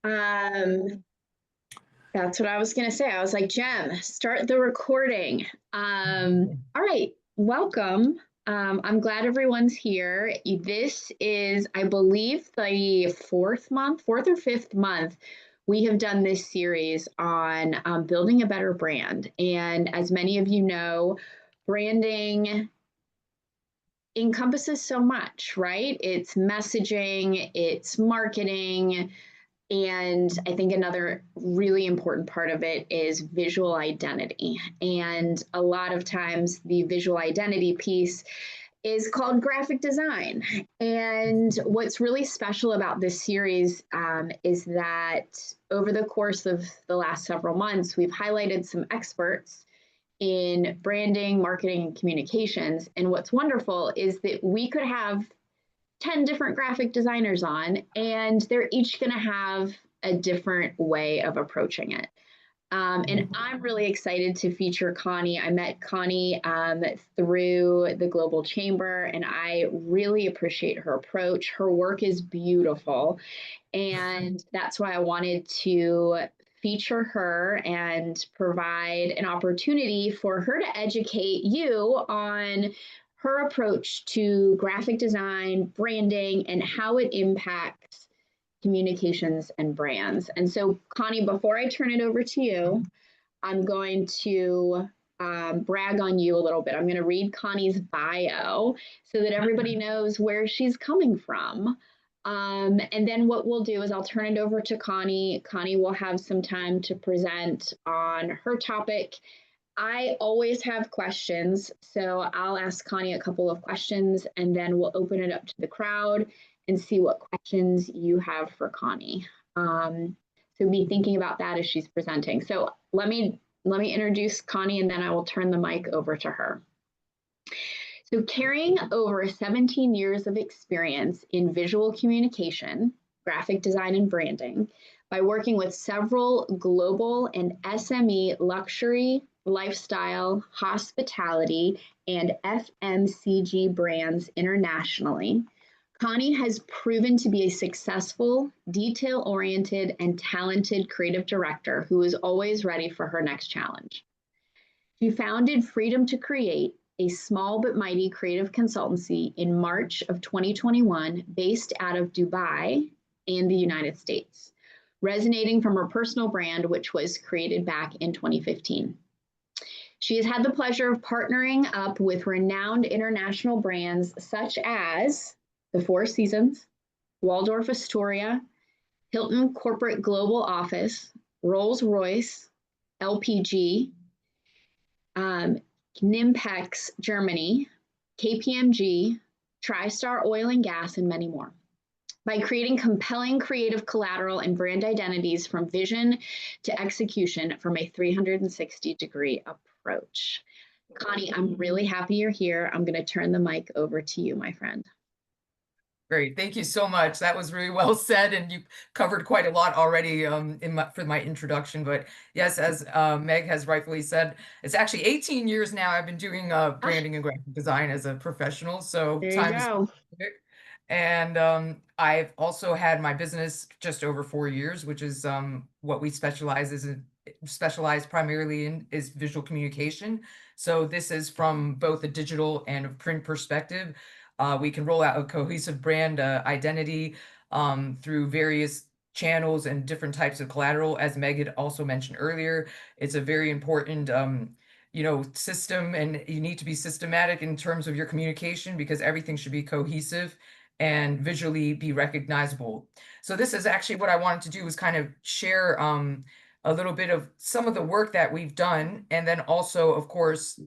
Um, that's what I was going to say. I was like, Jem, start the recording. All right, welcome. I'm glad everyone's here. This is, I believe, the fourth or fifth month we have done this series on building a better brand. And as many of you know, branding encompasses so much, right? It's messaging, it's marketing, and I think another really important part of it is visual identity. And a lot of times the visual identity piece is called graphic design. And what's really special about this series is that over the course of the last several months, we've highlighted some experts in branding, marketing, and communications. And what's wonderful is that we could have 10 different graphic designers on, and they're each going to have a different way of approaching it. And I'm really excited to feature Connie. I met Connie through the Global Chamber, and I really appreciate her approach. Her work is beautiful, and that's why I wanted to feature her and provide an opportunity for her to educate you on her approach to graphic design, branding, and how it impacts communications and brands. And so, Connie, before I turn it over to you, I'm going to brag on you a little bit. I'm going to read Connie's bio so that everybody knows where she's coming from. And then what we'll do is I'll turn it over to Connie. Connie will have some time to present on her topic. I always have questions, so I'll ask Connie a couple of questions and then we'll open it up to the crowd and see what questions you have for Connie. So be thinking about that as she's presenting. So let me introduce Connie and then I will turn the mic over to her. So carrying over 17 years of experience in visual communication, graphic design, and branding by working with several global and SME luxury, lifestyle, hospitality, and FMCG brands internationally, Connie has proven to be a successful, detail-oriented, and talented creative director who is always ready for her next challenge. She founded Freedom to Create, a small but mighty creative consultancy in March of 2021 based out of Dubai and the United States, resonating from her personal brand, which was created back in 2015. She has had the pleasure of partnering up with renowned international brands such as the Four Seasons, Waldorf Astoria, Hilton Corporate Global Office, Rolls-Royce, LPG, Nimpex Germany, KPMG, TriStar Oil and Gas, and many more. By creating compelling creative collateral and brand identities from vision to execution from a 360-degree approach. Connie, I'm really happy you're here. I'm going to turn the mic over to you, my friend. Great. Thank you so much. That was really well said, and you covered quite a lot already for my introduction. But yes, as Meg has rightfully said, it's actually 18 years now I've been doing branding and graphic design as a professional. So There you time is go. quick. And I've also had my business just over 4 years, which is what we specialize primarily in is visual communication. So this is from both a digital and a print perspective. We can roll out a cohesive brand identity through various channels and different types of collateral. As Meg had also mentioned earlier, it's a very important system, and you need to be systematic in terms of your communication because everything should be cohesive and visually be recognizable. So this is actually what I wanted to do, was kind of share a little bit of some of the work that we've done, and then also, of course,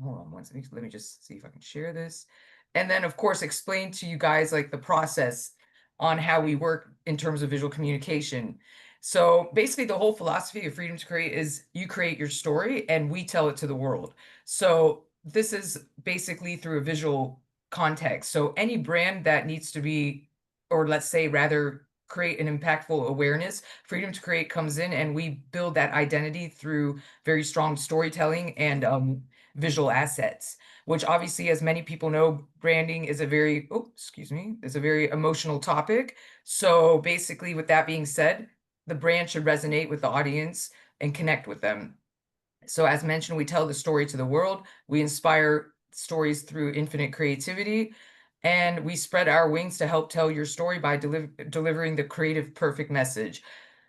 hold on one second, let me just see if I can share this. And then, of course, explain to you guys like the process on how we work in terms of visual communication. So basically, the whole philosophy of Freedom to Create is you create your story and we tell it to the world. So this is basically through a visual context. So any brand that needs to be, or let's say rather, create an impactful awareness, Freedom to Create comes in and we build that identity through very strong storytelling and visual assets, which obviously, as many people know, branding is a very, is a very emotional topic. So basically, with that being said, the brand should resonate with the audience and connect with them. So as mentioned, we tell the story to the world, we inspire stories through infinite creativity, and we spread our wings to help tell your story by delivering the creative perfect message.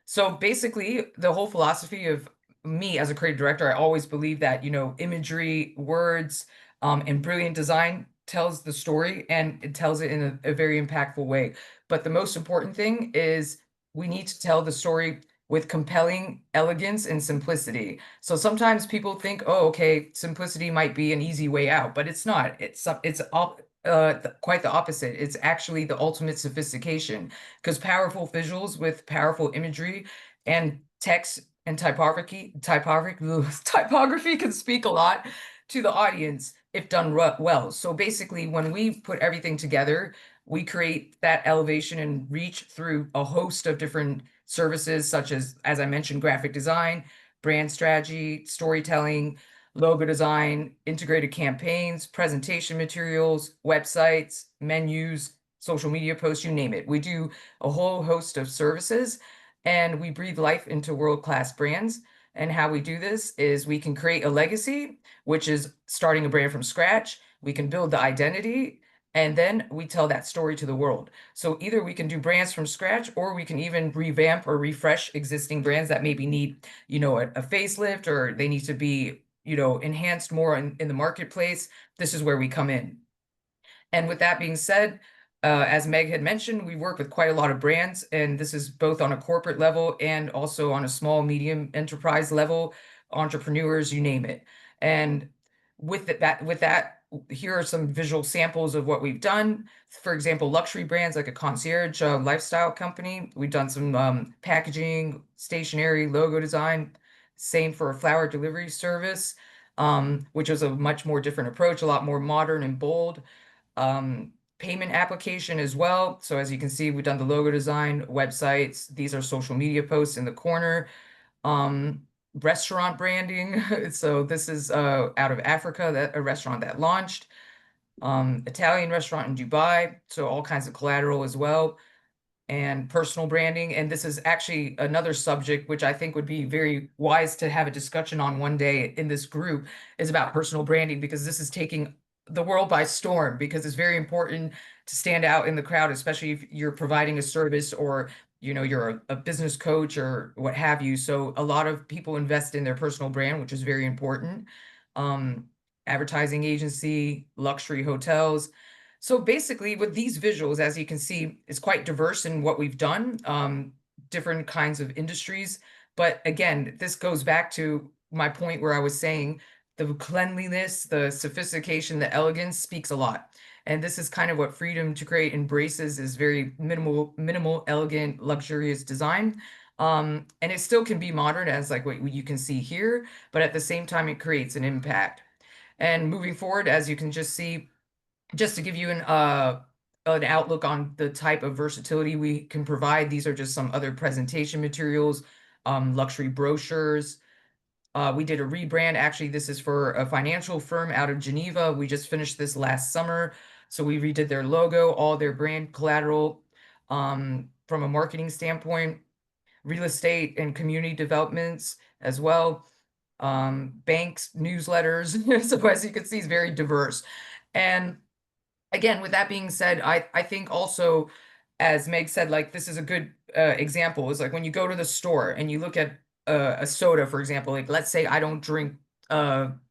So basically, the whole philosophy of me as a creative director, I always believe that, imagery, words, and brilliant design tells the story, and it tells it in a very impactful way. But the most important thing is we need to tell the story with compelling elegance and simplicity. So sometimes people think, oh, okay, simplicity might be an easy way out, but it's not. Quite the opposite. It's actually the ultimate sophistication, because powerful visuals with powerful imagery and text and typography can speak a lot to the audience if done well. So basically, when we put everything together, we create that elevation and reach through a host of different services, such as I mentioned, graphic design, brand strategy, storytelling, logo design, integrated campaigns, presentation materials, websites, menus, social media posts, you name it. We do a whole host of services, and we breathe life into world-class brands. And how we do this is we can create a legacy, which is starting a brand from scratch. We can build the identity, and then we tell that story to the world. So either we can do brands from scratch, or we can even revamp or refresh existing brands that maybe need, a facelift, or they need to be, enhanced more in the marketplace. This is where we come in. And with that being said, as Meg had mentioned, we work with quite a lot of brands, and this is both on a corporate level and also on a small, medium enterprise level, entrepreneurs, you name it. And with that, here are some visual samples of what we've done. For example, luxury brands like a concierge lifestyle company. We've done some packaging, stationery, logo design. Same for a flower delivery service, which was a much more different approach, a lot more modern and bold. Payment application as well. So as you can see, we've done the logo design, websites. These are social media posts in the corner. Restaurant branding. So this is out of Africa, that a restaurant that launched. Italian restaurant in Dubai. So all kinds of collateral as well, and personal branding. And this is actually another subject which I think would be very wise to have a discussion on one day in this group, is about personal branding, because this is taking the world by storm, because it's very important to stand out in the crowd, especially if you're providing a service, or you're a business coach or what have you. So a lot of people invest in their personal brand, which is very important. um Advertising agency, luxury hotels. So basically, with these visuals, as you can see, it's quite diverse in what we've done, different kinds of industries. But again, this goes back to my point where I was saying the cleanliness, the sophistication, the elegance speaks a lot. And this is kind of what Freedom to Create embraces, is very minimal, elegant, luxurious design. And it still can be modern, as like what you can see here, but at the same time, it creates an impact. And moving forward, as you can just see, just to give you an outlook on the type of versatility we can provide, these are just some other presentation materials, luxury brochures. We did a rebrand. Actually, this is for a financial firm out of Geneva. We just finished this last summer. So we redid their logo, all their brand collateral, from a marketing standpoint, real estate and community developments as well, banks, newsletters. So as you can see, it's very diverse. And again, with that being said, I think also, as Meg said, like this is a good example. Is like when you go to the store and you look at a soda, for example. Like let's say I don't drink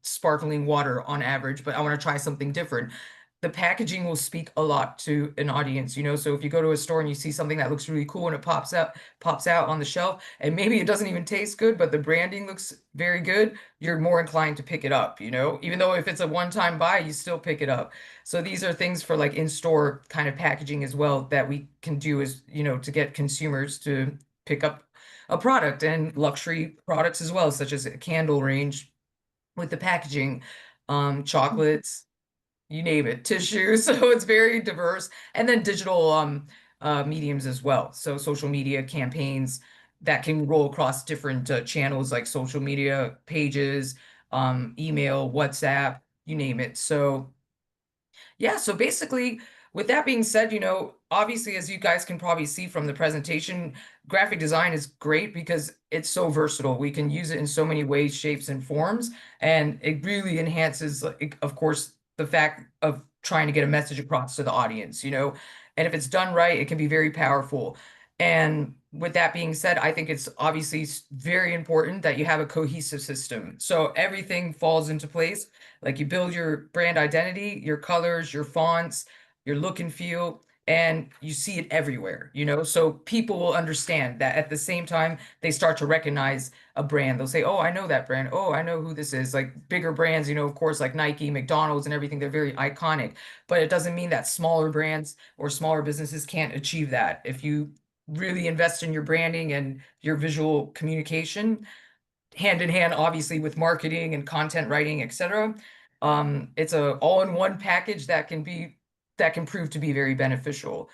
sparkling water on average, but I want to try something different. The packaging will speak a lot to an audience, So if you go to a store and you see something that looks really cool and it pops out on the shelf, and maybe it doesn't even taste good, but the branding looks very good, you're more inclined to pick it up, Even though if it's a one-time buy, you still pick it up. So these are things for like in-store kind of packaging as well that we can do, as to get consumers to pick up a product, and luxury products as well, such as a candle range with the packaging, chocolates, you name it, tissue. So it's very diverse. And then digital mediums as well. So social media campaigns that can roll across different channels, like social media pages, email, WhatsApp, you name it. So yeah, so basically, with that being said, obviously, as you guys can probably see from the presentation, graphic design is great because it's so versatile. We can use it in so many ways, shapes, and forms, and it really enhances, like, of course, the fact of trying to get a message across to the audience, and if it's done right, it can be very powerful. And with that being said, I think it's obviously very important that you have a cohesive system. So everything falls into place. Like you build your brand identity, your colors, your fonts, your look and feel, and you see it everywhere, so people will understand that at the same time they start to recognize a brand. They'll say, oh, I know that brand. Oh, I know who this is. Like bigger brands, of course, like Nike, McDonald's, and everything, they're very iconic. But it doesn't mean that smaller brands or smaller businesses can't achieve that. If you really invest in your branding and your visual communication, hand in hand, obviously, with marketing and content writing, etc. It's a all-in-one package that can prove to be very beneficial.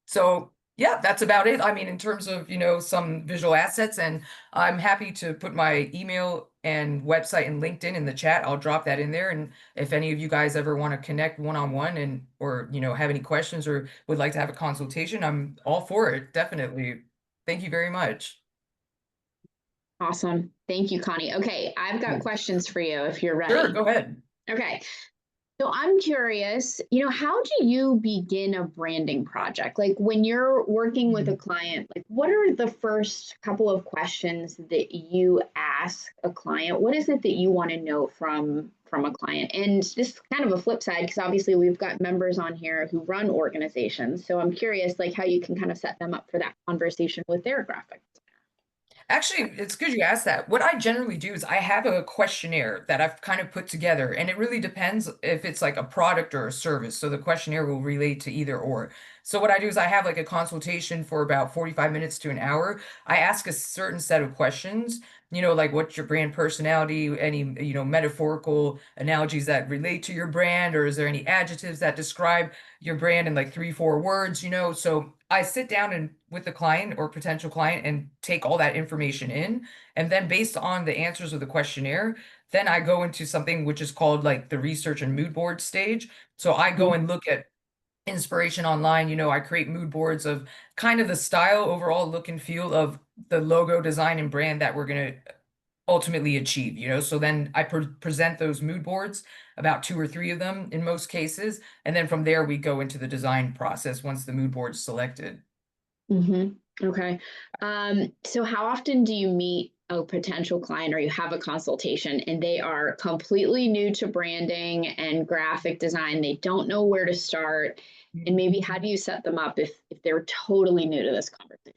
So yeah, that's about it. I mean, in terms of, some visual assets, and I'm happy to put my email and website and LinkedIn in the chat. I'll drop that in there. And if any of you guys ever want to connect one-on-one and, or, have any questions or would like to have a consultation, I'm all for it. Definitely. Thank you very much. Awesome. Thank you, Connie. Okay, I've got questions for you if you're ready. Sure, go ahead. Okay. So I'm curious, how do you begin a branding project? Like when you're working with a client, like what are the first couple of questions that you ask a client? What is it that you want to know from a client? And this is kind of a flip side, because obviously we've got members on here who run organizations. So I'm curious, like how you can kind of set them up for that conversation with their graphic. Actually, it's good you asked that. What I generally do is I have a questionnaire that I've kind of put together, and it really depends if it's like a product or a service. So the questionnaire will relate to either or. So what I do is I have like a consultation for about 45 minutes to an hour. I ask a certain set of questions, like what's your brand personality, any, metaphorical analogies that relate to your brand, or is there any adjectives that describe your brand in like 3, 4 words, So I sit down and with the client or potential client and take all that information in. And then based on the answers of the questionnaire, then I go into something which is called like the research and mood board stage. So I go and look at inspiration online. I create mood boards of kind of the style, overall look and feel of the logo design and brand that we're going to ultimately achieve, so then I present those mood boards, about 2 or 3 of them in most cases, and then from there we go into the design process once the mood board is selected. Okay. So how often do you meet a potential client or you have a consultation and they are completely new to branding and graphic design? They don't know where to start. And maybe how do you set them up if they're totally new to this conversation?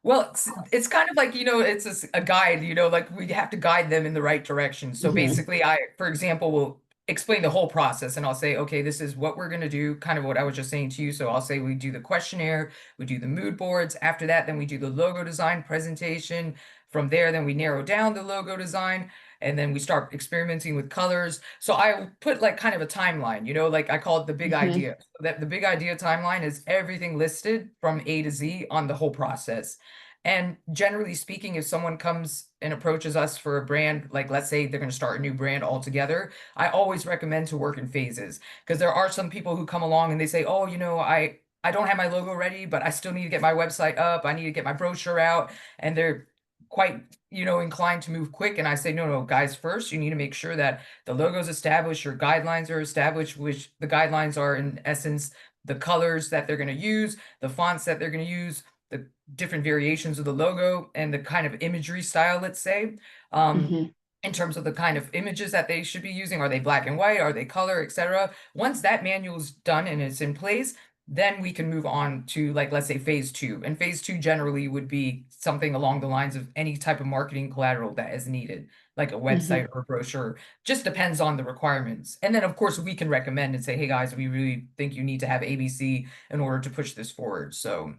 Well, it's kind of like, it's a guide, like we have to guide them in the right direction. So basically, for example, will explain the whole process and I'll say, okay, this is what we're going to do, kind of what I was just saying to you. So I'll say we do the questionnaire, we do the mood boards. After that, then we do the logo design presentation. From there, then we narrow down the logo design and then we start experimenting with colors. So I put like kind of a timeline, like I call it the big idea. That the big idea timeline is everything listed from A to Z on the whole process. And generally speaking, if someone comes and approaches us for a brand, like let's say they're going to start a new brand altogether, I always recommend to work in phases, because there are some people who come along and they say, oh, I don't have my logo ready, but I still need to get my website up. I need to get my brochure out. And they're quite, inclined to move quick. And I say, no, guys, first you need to make sure that the logo is established, your guidelines are established, which the guidelines are in essence the colors that they're going to use, the fonts that they're going to use, the different variations of the logo, and the kind of imagery style, let's say. In terms of the kind of images that they should be using, are they black and white, are they color, etc. Once that manual is done and it's in place, then we can move on to, like, let's say phase 2. And phase 2 generally would be something along the lines of any type of marketing collateral that is needed, like a website or a brochure. Just depends on the requirements. And then of course we can recommend and say, hey guys, we really think you need to have ABC in order to push this forward. So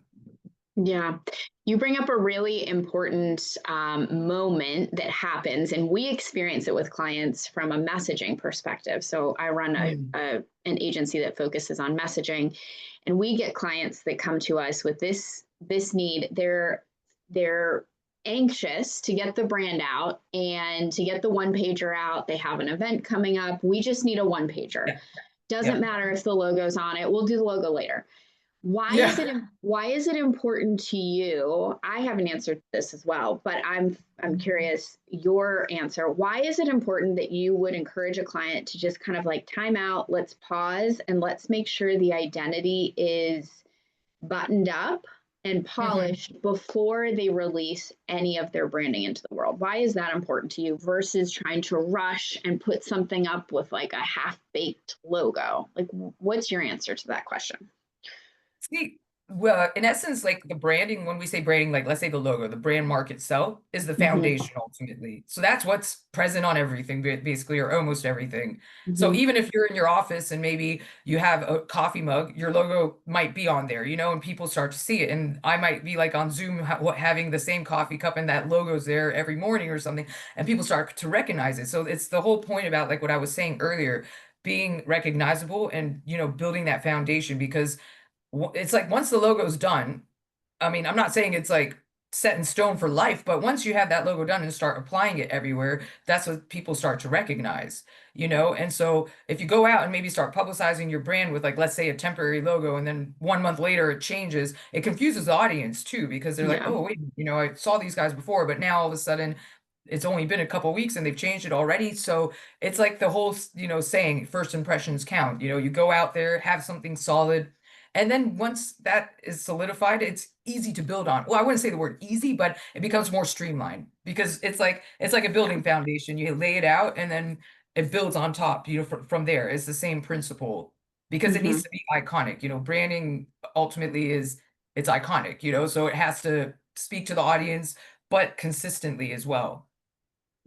yeah, you bring up a really important moment that happens, and we experience it with clients from a messaging perspective. So I run an agency that focuses on messaging, and we get clients that come to us with this need. They're anxious to get the brand out and to get the one pager out. They have an event coming up. We just need a one pager. Doesn't matter if the logo's on it. We'll do the logo later. Yeah. Why is it important to you? I have an answer to this as well, but I'm curious your answer. Why is it important that you would encourage a client to just kind of like time out, let's pause, and let's make sure the identity is buttoned up and polished before they release any of their branding into the world? Why is that important to you versus trying to rush and put something up with like a half-baked logo? Like, what's your answer to that question? See, well, in essence, like the branding, when we say branding, like let's say the logo, the brand mark itself is the Mm-hmm. foundation ultimately. So that's what's present on everything, basically, or almost everything. So Mm-hmm. even if you're in your office and maybe you have a coffee mug, your logo might be on there, and people start to see it. And I might be like on Zoom having the same coffee cup and that logo's there every morning or something, and people start to recognize it. So it's the whole point about like what I was saying earlier, being recognizable and, building that foundation because it's like once the logo's done, I mean, I'm not saying it's like set in stone for life, but once you have that logo done and start applying it everywhere, that's what people start to recognize. And so if you go out and maybe start publicizing your brand with like, let's say a temporary logo, and then 1 month later it changes, it confuses the audience too, because they're like, Yeah. oh, wait, I saw these guys before, but now all of a sudden it's only been a couple weeks and they've changed it already. So it's like the whole, saying first impressions count. You go out there, have something solid, and then once that is solidified, it's easy to build on. Well, I wouldn't say the word easy, but it becomes more streamlined because it's like a Yeah. building foundation. You lay it out and then it builds on top, from there. It's the same principle because it Mm-hmm. needs to be iconic. Branding ultimately it's iconic, so it has to speak to the audience, but consistently as well.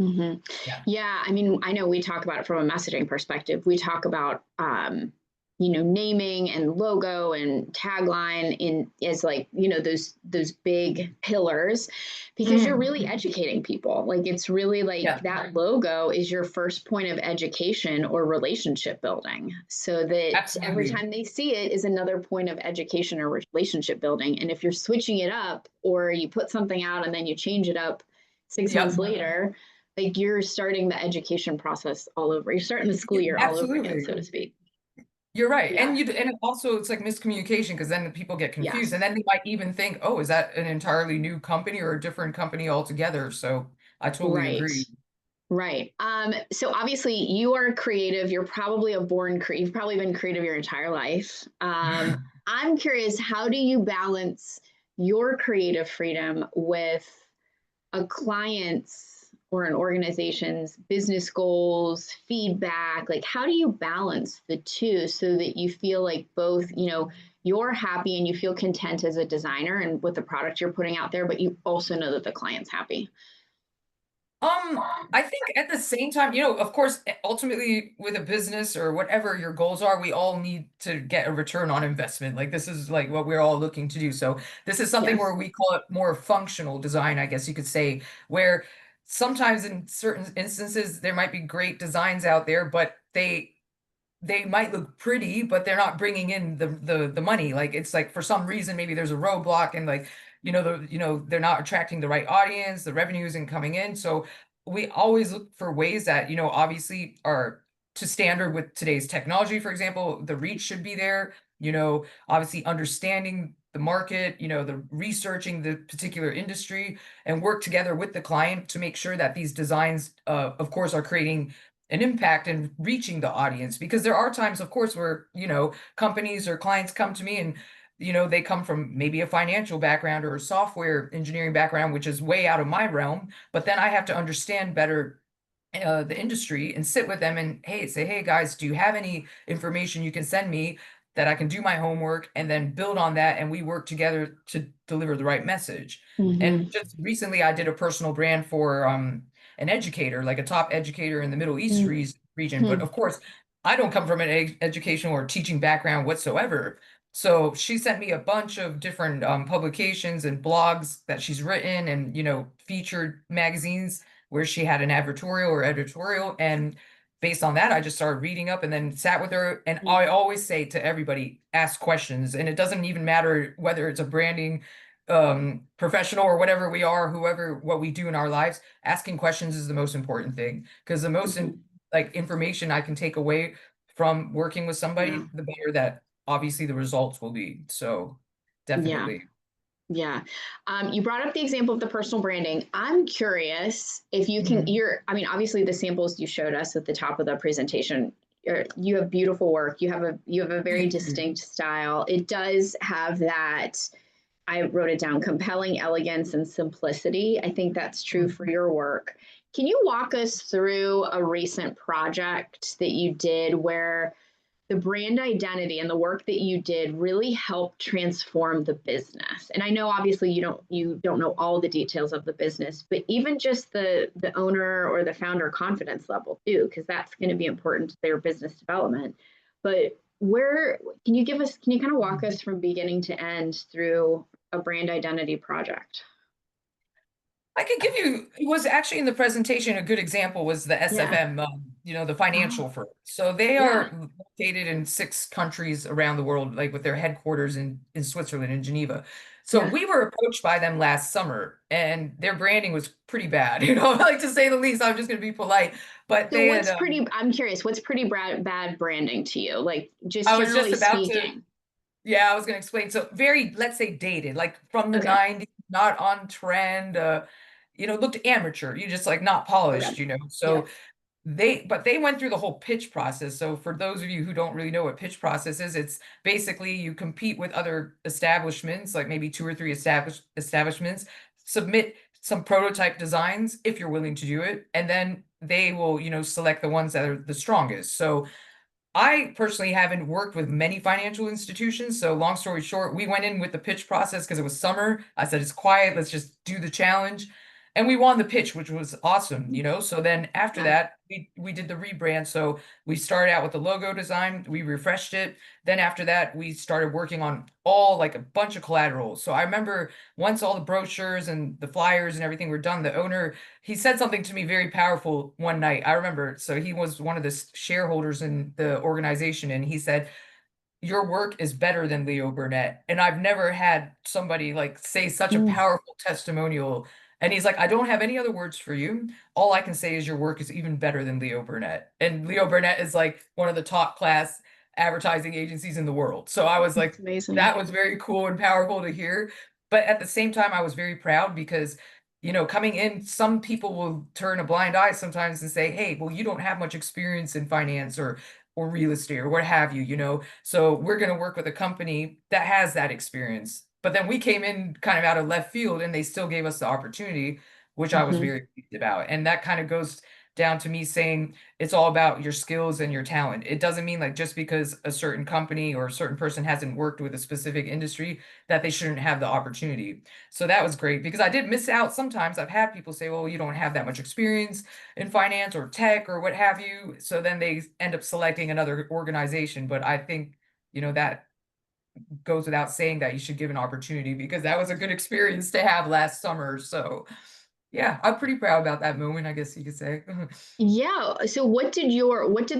Mm-hmm. Yeah. Yeah, I mean, I know we talk about it from a messaging perspective. We talk about, naming and logo and tagline in as like, those big pillars, because you're Mhm. really educating people. Like it's really like Yeah, that logo is your first point of education or relationship building, so that every absolutely. time they see it is another point of education or relationship building. And if you're switching it up or you put something out and then you change it up 6 months Yep. later, like you're starting the education process all over. You're starting the school year all over again, so Absolutely. to speak. You're right. Yeah. And also it's like miscommunication because then the people get confused and Yes. then they might even think, oh, is that an entirely new company or a different company altogether? So I totally Right. agree. Right. So obviously you are creative. You're probably a you've probably been creative your entire life. I'm curious, how do you balance your creative freedom with a client's or an organization's business goals, feedback? Like, how do you balance the two so that you feel like both, you're happy and you feel content as a designer and with the product you're putting out there, but you also know that the client's happy? I think at the same time, of course, ultimately with a business or whatever your goals are, we all need to get a return on investment. Like this is like what we're all looking to do. So this is something Yes. where we call it more functional design, I guess you could say, where sometimes in certain instances there might be great designs out there, but they might look pretty, but they're not bringing in the money. Like it's like for some reason maybe there's a roadblock and like they're not attracting the right audience, the revenue isn't coming in. So we always look for ways that obviously are to standard with today's technology. For example, the reach should be there. Obviously understanding the market, the researching the particular industry, and work together with the client to make sure that these designs, of course, are creating an impact and reaching the audience, because there are times of course where companies or clients come to me and they come from maybe a financial background or a software engineering background, which is way out of my realm, but then I have to understand better the industry and sit with them and say, hey guys, do you have any information you can send me that I can do my homework and then build on that, and we work together to deliver the right message. And Mm-hmm. just recently I did a personal brand for an educator, like a top educator in the Middle East region. But Mm-hmm. of course, I don't come from an educational or teaching background whatsoever. So she sent me a bunch of different publications and blogs that she's written, and featured magazines where she had an advertorial or editorial. And based on that, I just started reading up and then sat with her. And I always say to everybody, ask questions. And it doesn't even matter whether it's a branding professional or whatever we are, whoever, what we do in our lives, asking questions is the most important thing, because the most Mm-hmm. like information I can take away from working with Yeah. somebody, the better that obviously the results will be. So Yeah. definitely. Yeah. You brought up the example of the personal branding. I'm curious if you can, Mhm. I mean, obviously the samples you showed us at the top of the presentation, you have beautiful work. You have a very Thank you. distinct style. It does have that, I wrote it down, compelling elegance and simplicity. I think that's true for Mhm. your work. Can you walk us through a recent project that you did where the brand identity and the work that you did really helped transform the business? And I know obviously you don't know all the details of the business, but even just the owner or the founder confidence level too, because that's going to be important to their business development. But where can you kind of walk us from beginning to end through a brand identity project? I could give you, it was actually in the presentation, a good example was the Yeah. SFM, the Oh, financial firm. So they yeah. are located in 6 countries around the world, like with their headquarters in Switzerland, in Geneva. So Yeah. we were approached by them last summer and their branding was pretty bad, like to say the least. I'm just going to be polite, but So they had, I'm curious, what's pretty bad branding to you? Like just I was just generally about to, speaking. yeah, I was going to explain. So very, let's say dated, like from the Okay. 90s, not on trend, looked amateur. You just like not Okay. polished. Yeah. So they went through the whole pitch process. So for those of you who don't really know what pitch process is, it's basically you compete with other establishments, like maybe 2 or 3 establishments, submit some prototype designs if you're willing to do it, and then they will, select the ones that are the strongest. So I personally haven't worked with many financial institutions. So long story short, we went in with the pitch process because it was summer. I said, it's quiet. Let's just do the challenge. And we won the pitch, which was awesome. So then after Yeah. that, we did the rebrand. So we started out with the logo design, we refreshed it. Then after that, we started working on all like a bunch of collateral. So I remember once all the brochures and the flyers and everything were done, the owner, he said something to me very powerful one night. I remember. So he was one of the shareholders in the organization, and he said, "Your work is better than Leo Burnett." And I've never had somebody like say such a Mm. powerful testimonial. And he's like, "I don't have any other words for you. All I can say is your work is even better than Leo Burnett." And Leo Burnett is like one of the top class advertising agencies in the world. So I was It's like, amazing. that was very cool and powerful to hear. But at the same time, I was very proud because coming in, some people will turn a blind eye sometimes and say, "Hey, well, you don't have much experience in finance or real estate or what have you. So we're going to work with a company that has that experience." But then we came in kind of out of left field and they still gave us the opportunity, which I was Hmm. very pleased about. And that kind of goes down to me saying it's all about your skills and your talent. It doesn't mean like just because a certain company or a certain person hasn't worked with a specific industry that they shouldn't have the opportunity. So that was great because I did miss out sometimes. I've had people say, "Well, you don't have that much experience in finance or tech or what have you." So then they end up selecting another organization. But I think, that goes without saying that you should give an opportunity because that was a good experience to have last summer. So yeah, I'm pretty proud about that moment, I guess you could say. Yeah. So what did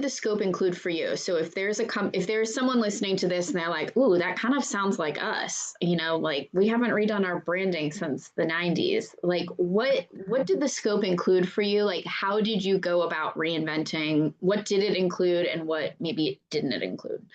the scope include for you? So if there's someone listening to this and they're like, "Ooh, that kind of sounds like us," like we haven't redone our branding since the 90s. Like what did the scope include for you? Like how did you go about reinventing? What did it include and what maybe it didn't it include?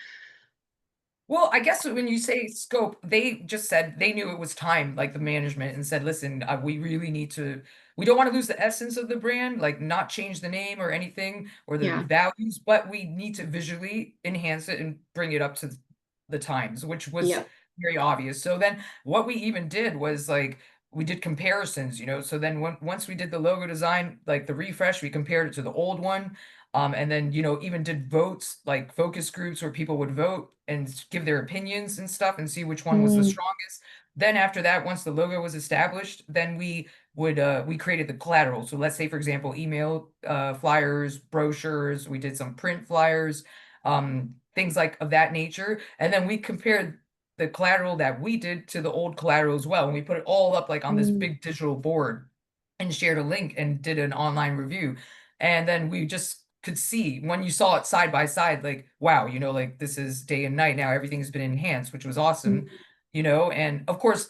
Well, I guess when you say scope, they just said they knew it was time, like the management, and said, "Listen, we really need to, we don't want to lose the essence of the brand, like not change the name or anything or the Yeah. values, but we need to visually enhance it and bring it up to the times," which was Yeah. very obvious. So then what we even did was like, we did comparisons. So then once we did the logo design, like the refresh, we compared it to the old one. And then, even did votes, like focus groups where people would vote and give their opinions and stuff and see which one was the Mm, strongest. Then after that, once the logo was established, then we created the collateral. So let's say, for example, email flyers, brochures, we did some print flyers, things like of that nature. And then we compared the collateral that we did to the old collateral as well. And we put it all up like on this mm, big digital board and shared a link and did an online review. And then we just could see when you saw it side by side, like, wow, like this is day and night now. Everything's been enhanced, which was awesome. mm, And of course,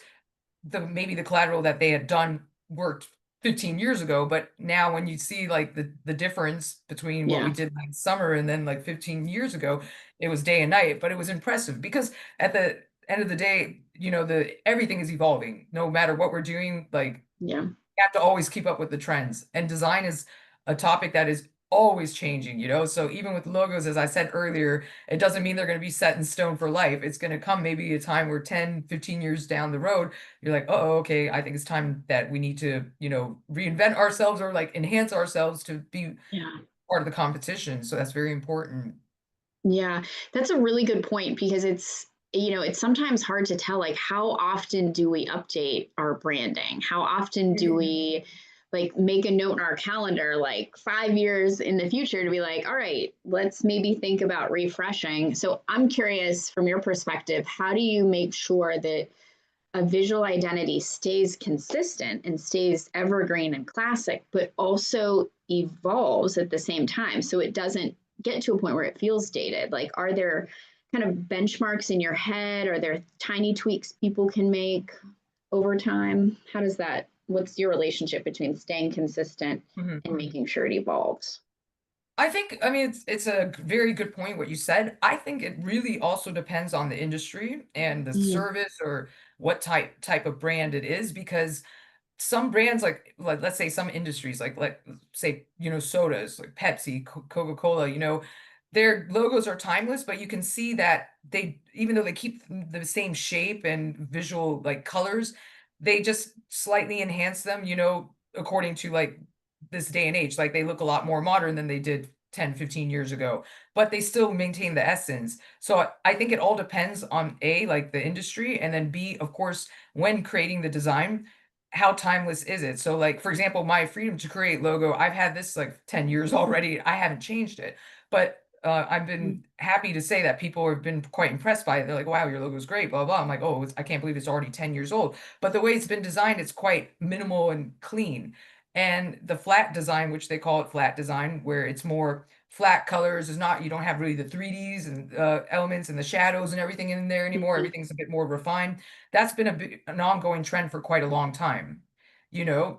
maybe the collateral that they had done worked 15 years ago, but now when you see like the difference between what we Yeah. did last summer and then like 15 years ago, it was day and night, but it was impressive because at the end of the day, the everything is evolving. No matter what we're doing, like Yeah. you have to always keep up with the trends. And design is a topic that is always changing. So even with logos, as I said earlier, it doesn't mean they're going to be set in stone for life. It's going to come maybe a time where 10, 15 years down the road, you're like, oh, okay, I think it's time that we need to, reinvent ourselves or like enhance ourselves to be Yeah. part of the competition. So that's very important. Yeah, that's a really good point because it's sometimes hard to tell like how often do we update our branding? How often do Mhm. we like make a note in our calendar like 5 years in the future to be like, all right, let's maybe think about refreshing. So I'm curious from your perspective, how do you make sure that a visual identity stays consistent and stays evergreen and classic, but also evolves at the same time so it doesn't get to a point where it feels dated? Like, are there kind of benchmarks in your head? Are there tiny tweaks people can make over time? How does that, what's your relationship between staying consistent Mhm. and making sure it evolves? I mean, it's a very good point what you said. I think it really also depends on the industry and the Mm, service or what type of brand it is, because some brands like let's say some industries like say sodas like Pepsi, Coca-Cola, their logos are timeless, but you can see that they, even though they keep the same shape and visual like colors, they just slightly enhance them, according to like this day and age. Like they look a lot more modern than they did 10, 15 years ago, but they still maintain the essence. So I think it all depends on A, like the industry, and then B, of course, when creating the design, how timeless is it? So like for example, my Freedom to Create logo, I've had this like 10 years already. I haven't changed it. But I've mm, been happy to say that people have been quite impressed by it. They're like, wow, your logo's great, blah, blah. I'm like, oh, I can't believe it's already 10 years old. But the way it's been designed, it's quite minimal and clean. And the flat design, which they call it flat design, where it's more flat colors, is not, you don't have really the 3Ds and elements and the shadows and everything in there anymore. mhm, Everything's a bit more refined. That's been an ongoing trend for quite a long time.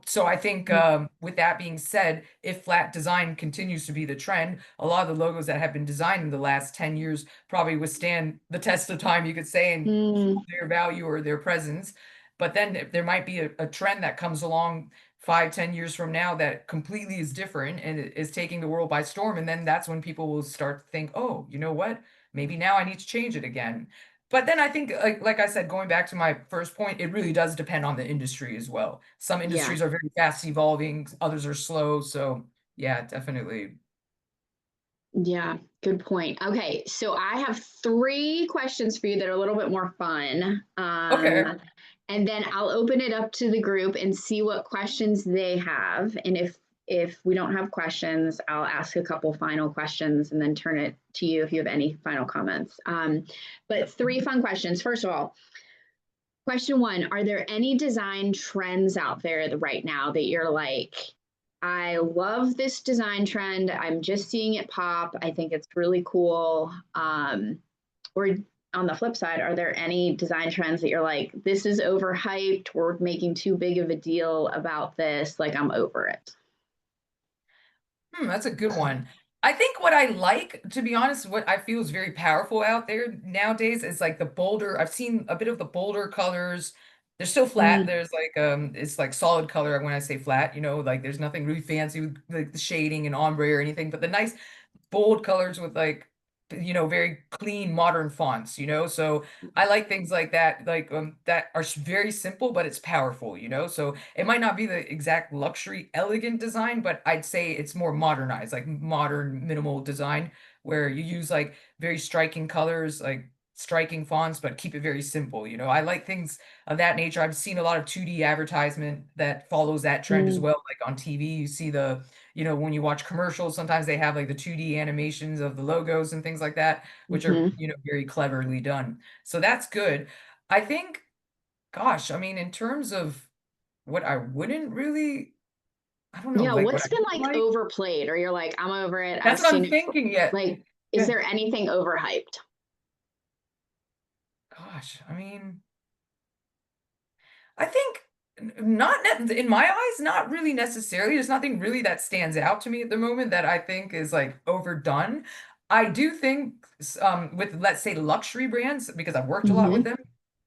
So I think mhm, with that being said, if flat design continues to be the trend, a lot of the logos that have been designed in the last 10 years probably withstand the test of time, you could say, and mm, hold their value or their presence. But then if there might be a trend that comes along 5, 10 years from now that completely is different and it is taking the world by storm. And then that's when people will start to think, oh, you know what? Maybe now I need to change it again. But then I think, like I said, going back to my first point, it really does depend on the industry as well. Some yeah. industries are very fast evolving, others are slow. So yeah, definitely. Yeah, good point. Okay, so I have three questions for you that are a little bit more fun. Okay. And then I'll open it up to the group and see what questions they have. And if we don't have questions, I'll ask a couple final questions and then turn it to you if you have any final comments. But three fun questions. First of all, question one, are there any design trends out there right now that you're like, I love this design trend. I'm just seeing it pop. I think it's really cool. Or on the flip side, are there any design trends that you're like, this is overhyped? We're making too big of a deal about this. Like, I'm over it. That's a good one. I think what I like, to be honest, what I feel is very powerful out there nowadays is like the bolder. I've seen a bit of the bolder colors. They're still flat. Mm, There's like it's like solid color when I say flat, like there's nothing really fancy with like the shading and ombre or anything, but the nice bold colors with like very clean modern fonts, so I like things like that, like that are very simple but it's powerful, so it might not be the exact luxury elegant design, but I'd say it's more modernized, like modern minimal design, where you use like very striking colors, like striking fonts, but keep it very simple. I like things of that nature. I've seen a lot of 2D advertisement that follows that trend as mm, well, like on TV you see when you watch commercials, sometimes they have like the 2D animations of the logos and things like that, which are, mhm. very cleverly done. So that's good. I think, gosh, I mean, in terms of what I wouldn't really, I don't know, Yeah, like what I what's been don't like like. overplayed, or you're like, I'm over it. I've That's what seen I'm it. thinking yet. Like, is Yeah. there anything overhyped? Gosh, I mean, I think Not in my eyes, not really necessarily. There's nothing really that stands out to me at the moment that I think is like overdone. I do think with, let's say, luxury brands, because I've worked a lot with Hmm. them,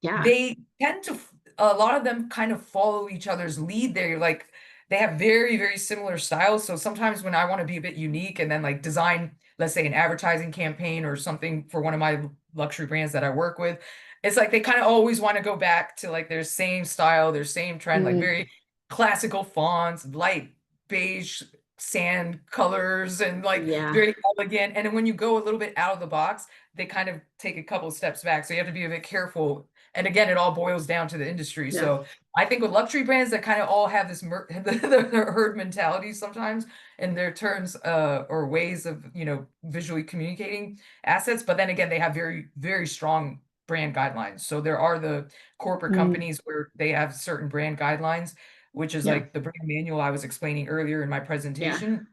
Yeah. they tend to a lot of them kind of follow each other's lead. They're like they have very, very similar styles. So sometimes when I want to be a bit unique and then like design, let's say, an advertising campaign or something for one of my luxury brands that I work with, it's like they kind of always want to go back to like their same style, their same trend, like Mm, very classical fonts, light beige sand colors, and like yeah. very elegant. And then when you go a little bit out of the box, they kind of take a couple steps back. So you have to be a bit careful. And again, it all boils down to the industry. Yeah. So I think with luxury brands that kind of all have this the herd mentality sometimes in their terms or ways of, visually communicating assets. But then again, they have very, very strong brand guidelines. So there are the corporate Mm, companies where they have certain brand guidelines, which is yeah. like the brand manual I was explaining earlier in my Yeah. presentation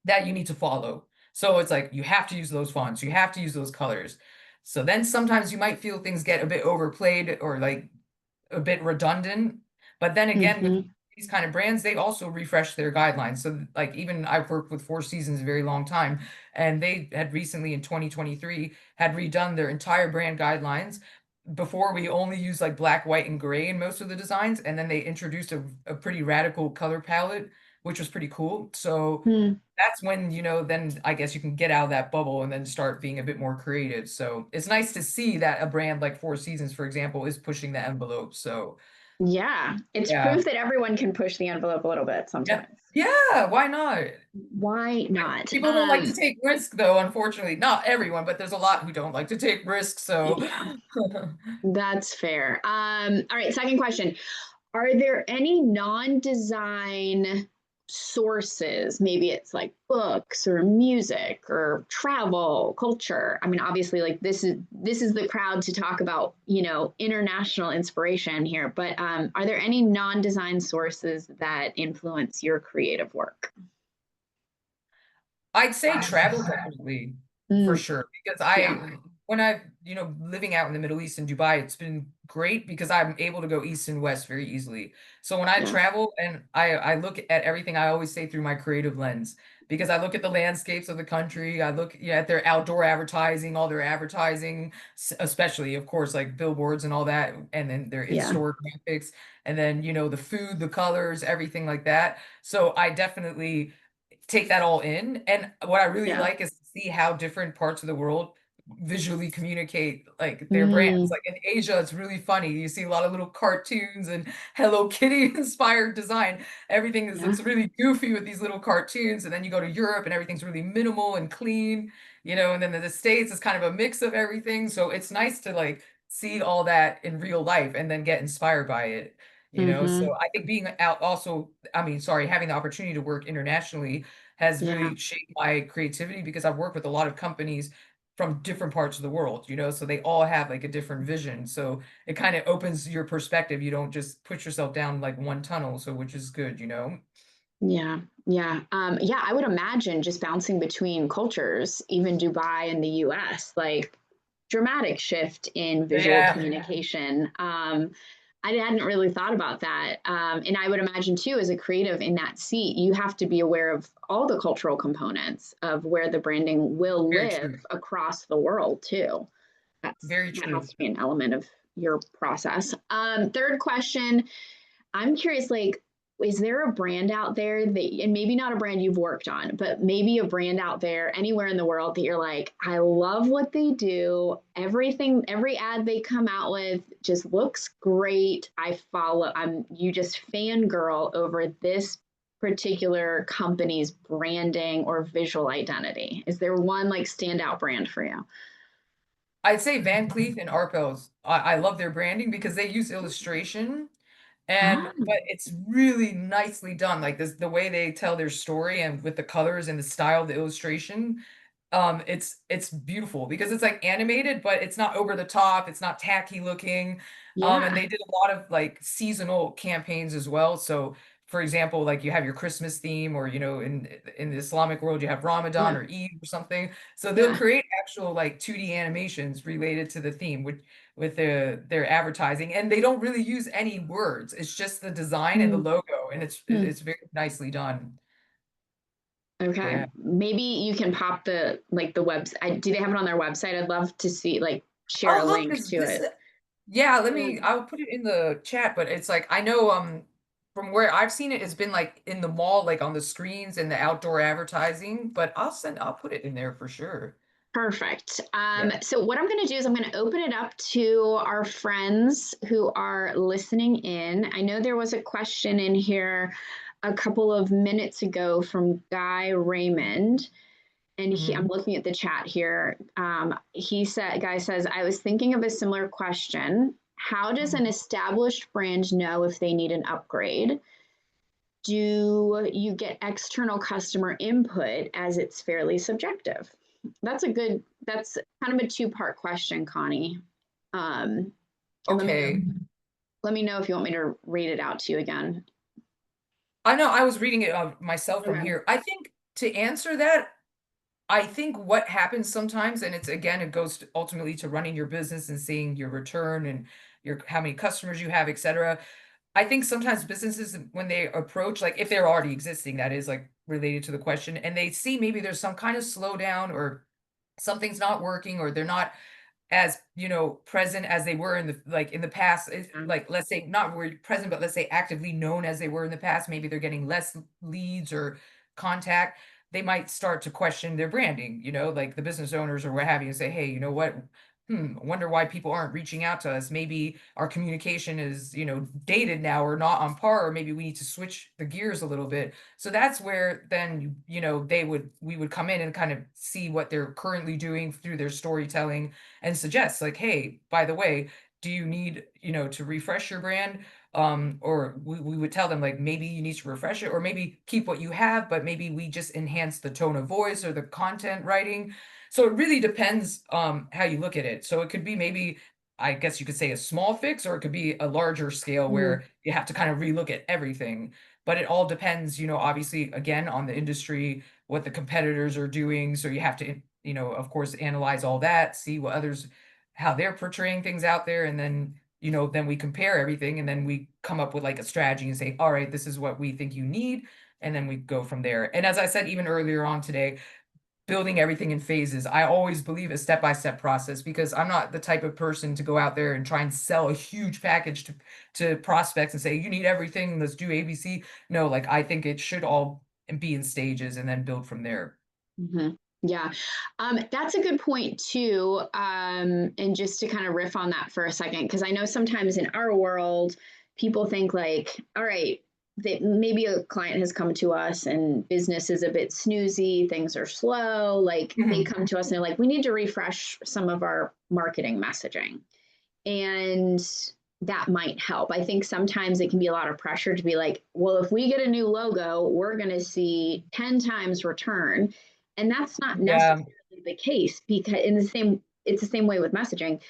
that you need to follow. So it's like you have to use those fonts, you have to use those colors. So then sometimes you might feel things get a bit overplayed or like a bit redundant. But then again, with Hmm. these kind of brands, they also refresh their guidelines. So like even I've worked with Four Seasons a very long time, and they had recently in 2023 had redone their entire brand guidelines. Before we only used like black, white, and gray in most of the designs, and then they introduced a pretty radical color palette, which was pretty cool. So Mm, that's when, then I guess you can get out of that bubble and then start being a bit more creative. So it's nice to see that a brand like Four Seasons, for example, is pushing the envelope. So yeah. It's yeah. proof that everyone can push the envelope a little bit Yeah. sometimes. Yeah, why not? Why not? People don't like to take risks though, unfortunately. Not everyone, but there's a lot who don't like to take risks, so Yeah, that's fair. All right, second question. Are there any non-design sources? Maybe it's like books or music or travel, culture. I mean, obviously, like this is the crowd to talk about, international inspiration here. But are there any non-design sources that influence your creative work? I'd say travel definitely for Mm, sure because yeah, when I living out in the Middle East in Dubai, it's been great because I'm able to go east and west very easily. So when I yeah, travel and I look at everything, I always say through my creative lens because I look at the landscapes of the country, I look at their outdoor advertising, all their advertising, especially of course like billboards and all that, and then their yeah, in-store graphics, and then the food, the colors, everything like that. So I definitely take that all in. And what I really yeah. like is to see how different parts of the world visually communicate like their brands. Mm, Like in Asia, it's really funny. You see a lot of little cartoons and Hello Kitty inspired design. Everything yeah, looks really goofy with these little cartoons. And then you go to Europe and everything's really minimal and clean, and then the States is kind of a mix of everything. So it's nice to like see all that in real life and then get inspired by it. So mm-hmm, I think being out also, I mean, sorry, having the opportunity to work internationally has yeah, really shaped my creativity because I've worked with a lot of companies from different parts of the world, so they all have like a different vision. So it kind of opens your perspective. You don't just put yourself down like one tunnel, so which is good. yeah, yeah. Yeah, I would imagine just bouncing between cultures, even Dubai and the US, like dramatic shift in visual Yeah, communication. I hadn't really thought about that. And I would imagine too, as a creative in that seat, you have to be aware of all the cultural components of where the branding will very live true. across the world too. Very That has true. to be an element of your process. Third question, I'm curious, like, is there a brand out there that, and maybe not a brand you've worked on, but maybe a brand out there anywhere in the world that you're like, I love what they do. Everything, every ad they come out with just looks great. You just fangirl over this particular company's branding or visual identity. Is there one like standout brand for you? I'd say Van Cleef and Arpels. I love their branding because they use illustration Ah, but it's really nicely done. Like this, the way they tell their story and with the colors and the style of the illustration, it's beautiful because it's like animated, but it's not over the top. It's not tacky looking. And yeah. they did a lot of like seasonal campaigns as well. So for example, like you have your Christmas theme, or in the Islamic world you have Yeah. Ramadan or Eid or something. So they'll Yeah. create actual like 2D animations related to the theme with their advertising, and they don't really use any words. It's just the design and the Mm. logo, and it's Mm. it's very nicely done. Okay. Yeah. Maybe you can pop the website. Do they have it on their website? I'd love to see, like, share a Oh, look, link is to this it. yeah, Mm. I'll put it in the chat, but it's like I know from where I've seen it, it's been like in the mall, like on the screens and the outdoor advertising, but I'll put it in there for sure. Perfect. Yeah. So what I'm going to do is I'm going to open it up to our friends who are listening in. I know there was a question in here a couple of minutes ago from Guy Raymond, and I'm Hmm. looking at the chat here. Guy says, I was thinking of a similar question. How does an Hmm. established brand know if they need an upgrade? Do you get external customer input, as it's fairly subjective? That's kind of a two-part question, Connie. Um, and Okay. let me know if you want me to read it out to you again. I know I was reading it myself from Okay. here. I think to answer that, I think what happens sometimes, and it's again, it goes ultimately to running your business and seeing your return and your how many customers you have, et cetera. I think sometimes businesses, when they approach, like if they're already existing, that is like related to the question, and they see maybe there's some kind of slowdown or something's not working, or they're not as present as they were in the past. Like, let's say not were present, but let's say actively known as they were in the past. Maybe they're getting less leads or contact. They might start to question their branding, like the business owners or what have you, and say, hey, you know what, I wonder why people aren't reaching out to us. Maybe our communication is dated now, or not on par, or maybe we need to switch the gears a little bit. So that's where then we would come in and kind of see what they're currently doing through their storytelling, and suggest like, hey, by the way, do you need to refresh your brand? Or we would tell them like, maybe you need to refresh it, or maybe keep what you have, but maybe we just enhance the tone of voice or the content writing. So it really depends how you look at it. So it could be maybe, I guess you could say, a small fix, or it could be a larger scale Mm. where you have to kind of relook at everything. But it all depends, obviously, again, on the industry, what the competitors are doing. So you have to, of course, analyze all that, see what others, how they're portraying things out there. And then, then we compare everything, and then we come up with like a strategy and say, all right, this is what we think you need. And then we go from there. And as I said, even earlier on today, building everything in phases. I always believe a step-by-step process, because I'm not the type of person to go out there and try and sell a huge package to prospects and say, you need everything, let's do ABC. No, like I think it should all be in stages and then build from there. Mhm. Yeah, that's a good point too. And just to kind of riff on that for a second, because I know sometimes in our world, people think like, all right, that maybe a client has come to us and business is a bit snoozy, things are slow. Like they Mhm. come to us and they're like, we need to refresh some of our marketing messaging. And that might help. I think sometimes it can be a lot of pressure to be like, well, if we get a new logo, we're going to see 10 times return. And that's not Yeah, necessarily the case, because it's the same way with messaging.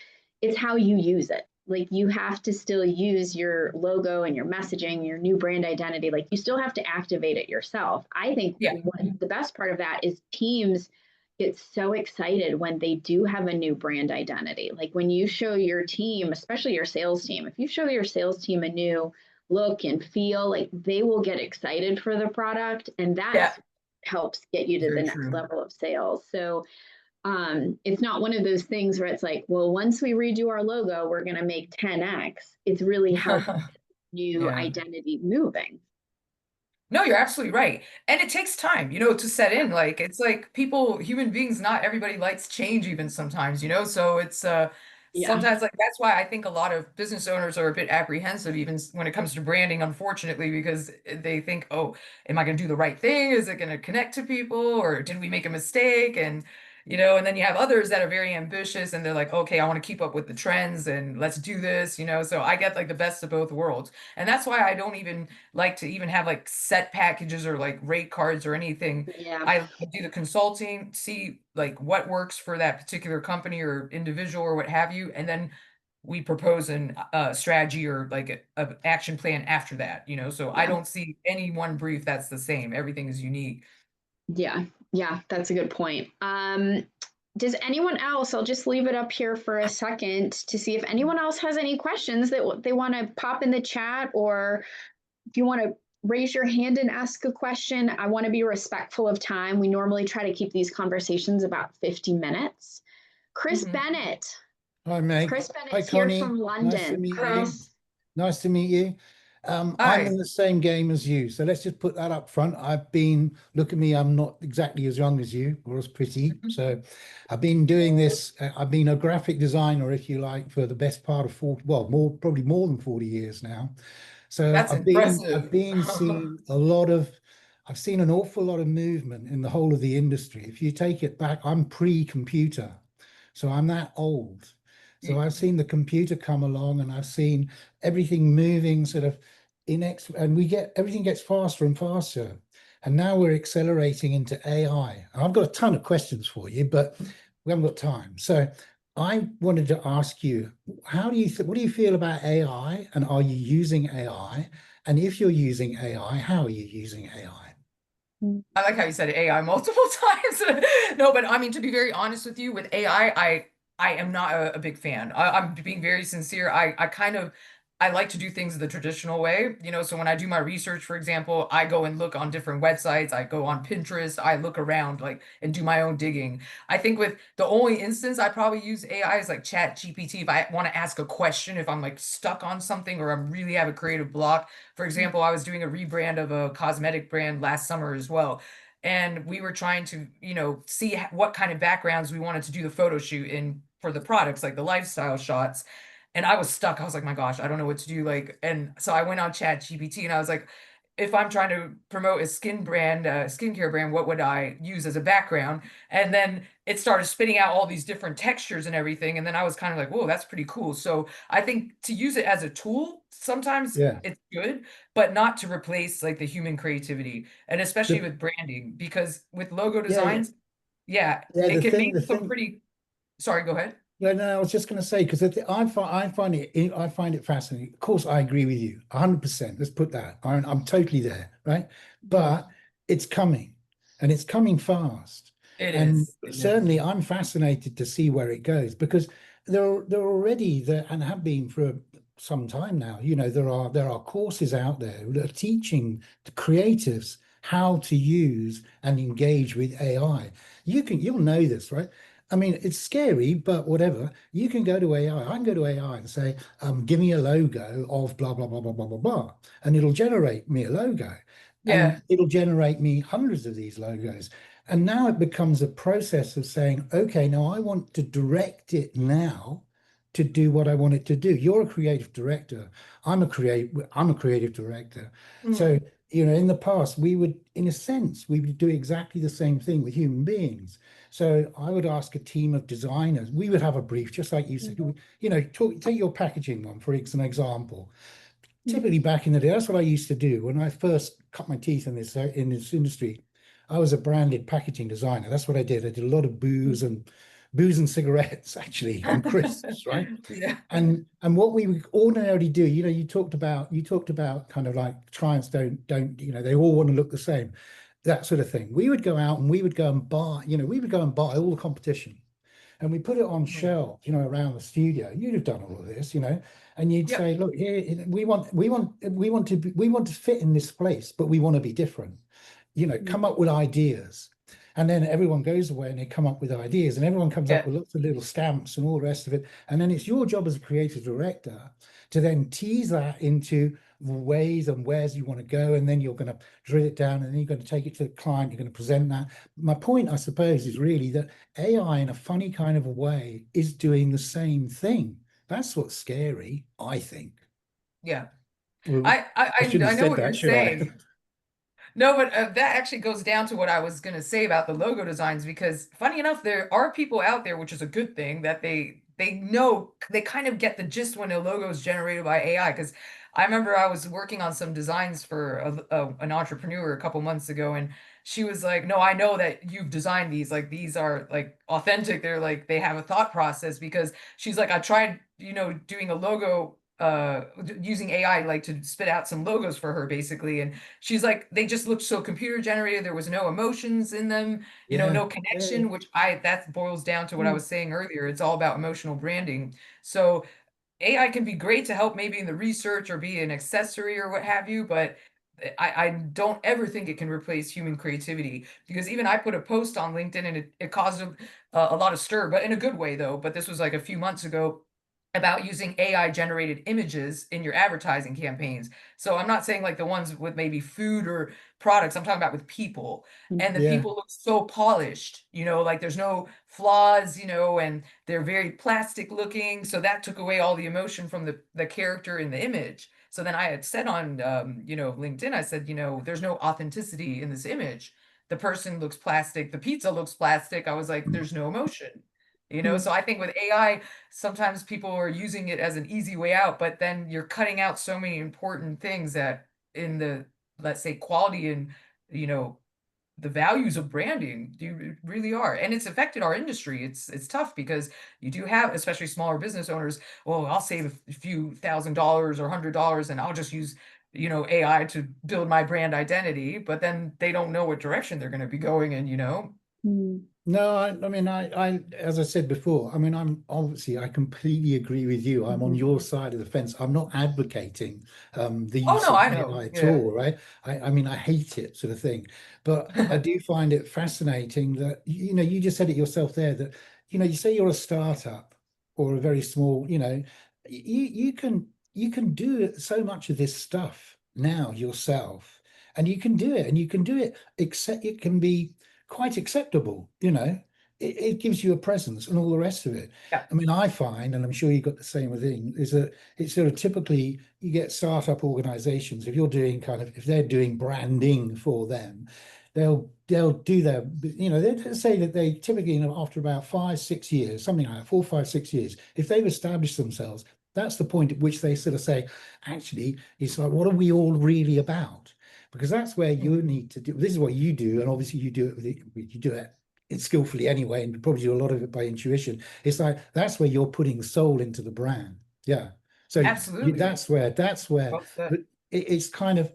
It's how you use it. Like you have to still use your logo and your messaging, your new brand identity. Like you still have to activate it yourself. I think yeah, the best part of that is teams get so excited when they do have a new brand identity. Like when you show your team, especially your sales team, if you show your sales team a new look and feel, like they will get excited for the product, and yeah, that's helps get you to the very next true. level of sales. So it's not one of those things where it's like, well, once we redo our logo, we're going to make 10x. It's really how new Yeah. identity moving. No, you're absolutely right. And it takes time, to set in. Like it's like people, human beings, not everybody likes change even sometimes, so it's Yeah. sometimes like that's why I think a lot of business owners are a bit apprehensive even when it comes to branding, unfortunately, because they think, "Oh, am I going to do the right thing? Is it going to connect to people, or did we make a mistake?" And and then you have others that are very ambitious, and they're like, "Okay, I want to keep up with the trends and let's do this," So I get like the best of both worlds. And that's why I don't even like to even have like set packages or like rate cards or anything. Yeah. I do the consulting, see like what works for that particular company or individual or what have you, and then we propose an strategy or like a action plan after that, you know. So I Yeah. don't see any one brief that's the same. Everything is unique. Yeah. Yeah. That's a good point. Does anyone else, I'll just leave it up here for a second to see if anyone else has any questions that they want to pop in the chat, or if you want to raise your hand and ask a question. I want to be respectful of time. We normally try to keep these conversations about 50 minutes. Chris Mhm. Bennett. Hi, Meg. Chris Hi, Bennett's here Connie. from Nice to London. meet you. Hello. Chris. Nice to meet you. I'm in Hi. the same game as you, so let's just put that up front. Look at me, I'm not exactly as young as you, or as pretty. So I've been doing this, I've been a graphic designer, if you like, for the best part of 40, well, probably more than 40 years now. So That's I've impressive. been seeing I've seen an awful lot of movement in the whole of the industry. If you take it back, I'm pre-computer, so I'm that old. So I've seen the computer come along, and I've seen everything moving sort of and everything gets faster and faster. And now we're accelerating into AI. And I've got a ton of questions for you, but we haven't got time. So I wanted to ask you, what do you feel about AI, and are you using AI? And if you're using AI, how are you using AI? I like how you said AI multiple times. No, but I mean, to be very honest with you, with AI, I am not a big fan. I'm being very sincere. I kind of I like to do things the traditional way, you know. So when I do my research, for example, I go and look on different websites. I go on Pinterest. I look around like and do my own digging. I think with the only instance I probably use AI is like Chat GPT if I want to ask a question, if I'm like stuck on something or I'm really have a creative block. For example, I was doing a rebrand of a cosmetic brand last summer as well. And we were trying to, you know, see what kind of backgrounds we wanted to do the photo shoot in for the products, like the lifestyle shots. And I was stuck. I was like, my gosh, I don't know what to do. Like, and so I went on Chat GPT and I was like, if I'm trying to promote a skincare brand, what would I use as a background? And then it started spitting out all these different textures and everything. And then I was kind of like, whoa, that's pretty cool. So I think to use it as a tool, sometimes Yeah. it's good, but not to replace like the human creativity. And especially The, with branding, because with logo yeah, designs, yeah, yeah, it the can thing, make the some thing, pretty, sorry, go ahead. yeah, no, I was just going to say, because I find it fascinating. Of course, I agree with you 100%. Let's put that. I'm totally there, right? Mhm. But it's coming, and it's coming fast. It And is. It is. certainly, I'm fascinated to see where it goes, because they're already there and have been for some time now. You know, there are courses out there that are teaching the creatives how to use and engage with AI. You'll know this, right? I mean, it's scary, but whatever. You can go to AI. I can go to AI and say, give me a logo of blah, blah, blah, blah, blah, blah, blah. And it'll generate me a logo. Yeah. And it'll generate me hundreds of these logos. And now it becomes a process of saying, okay, now I want to direct it now to do what I want it to do. You're a creative director. I'm a creative director. Mm. So, you know, in the past, in a sense, we would do exactly the same thing with human beings. So I would ask a team of designers. We would have a brief, just like you said. You know, take your packaging one for an example. Typically, back in the day, that's what I used to do when I first cut my teeth in this industry. I was a branded packaging designer. That's what I did. I did a lot of booze and cigarettes, actually, and crisps, right? Yeah. And what we would ordinarily do, you know, you talked about kind of like clients don't, you know, they all want to look the same, that sort of thing. We would go out and we would go and buy, you know, we would go and buy all the competition, and we put it on Mhm. shelves, you know, around the studio. You'd have done all of this, you know, and you'd Yep. say, look, here we want to fit in this place, but we want to be different. You know, come up with ideas. And then everyone goes away and they come up with ideas, and everyone comes up Yeah. with lots of little stamps and all the rest of it. And then it's your job as a creative director to then tease that into ways and wheres you want to go. And then you're going to drill it down, and then you're going to take it to the client. You're going to present that. My point, I suppose, is really that AI, in a funny kind of a way, is doing the same thing. That's what's scary, I think. Yeah. Well, I shouldn't I have know said what you're that, should I? saying. No, but that actually goes down to what I was going to say about the logo designs, because funny enough, there are people out there, which is a good thing, that they they kind of get the gist when a logo is generated by AI. Because I remember I was working on some designs for an entrepreneur a couple months ago, and she was like, "No, I know that you've designed these. Like these are like authentic. They're like they have a thought process." Because she's like, "I tried, doing a logo." Using AI like to spit out some logos for her basically, and she's like, they just looked so computer generated. There was no emotions in them, Yeah. no connection, which that boils down to what I Mm. was saying earlier. It's all about emotional branding. So AI can be great to help maybe in the research or be an accessory or what have you, but I don't ever think it can replace human creativity, because even I put a post on LinkedIn and it caused a lot of stir, but in a good way though. But this was like a few months ago, about using AI generated images in your advertising campaigns. So I'm not saying like the ones with maybe food or products, I'm talking about with people. And the Yeah. people look so polished, like there's no flaws, and they're very plastic looking. So that took away all the emotion from the character in the image. So then I had said on, LinkedIn, I said, there's no authenticity in this image. The person looks plastic. The pizza looks plastic. I was like, there's no emotion. Mm. So I think with AI, sometimes people are using it as an easy way out, but then you're cutting out so many important things that in the, let's say, quality and, you know, the values of branding, you really are. And it's affected our industry. It's tough because you do have, especially smaller business owners, well, I'll save a few $1,000s or $100 and I'll just use, AI to build my brand identity, but then they don't know what direction they're going to be going in. Mm. No, I mean, as I said before, I mean, I completely agree with you. I'm on Mhm. your side of the fence. I'm not advocating the Oh use no, of I know. AI at Yeah. all, right? I mean, I hate it, sort of thing. But I do find it fascinating that, you just said it yourself there that, you say you're a startup or a very small, you can do so much of this stuff now yourself, and you can do it, and you can do it, except it can be quite acceptable, it gives you a presence and all the rest of it. Yeah. I mean, I find, and I'm sure you got the same thing, is that it's sort of typically you get startup organizations, if they're doing branding for them, they'll do their, they say that they typically, after about 5-6 years, something like that, 4, 5, 6 years, if they've established themselves, that's the point at which they sort of say, actually, it's like, what are we all really about? Because that's where you Mhm. need to do. This is what you do, and obviously you do it skillfully anyway, and you probably do a lot of it by intuition. It's like that's where you're putting soul into the brand. Yeah. So Absolutely. that's where. Well said. But it's kind of,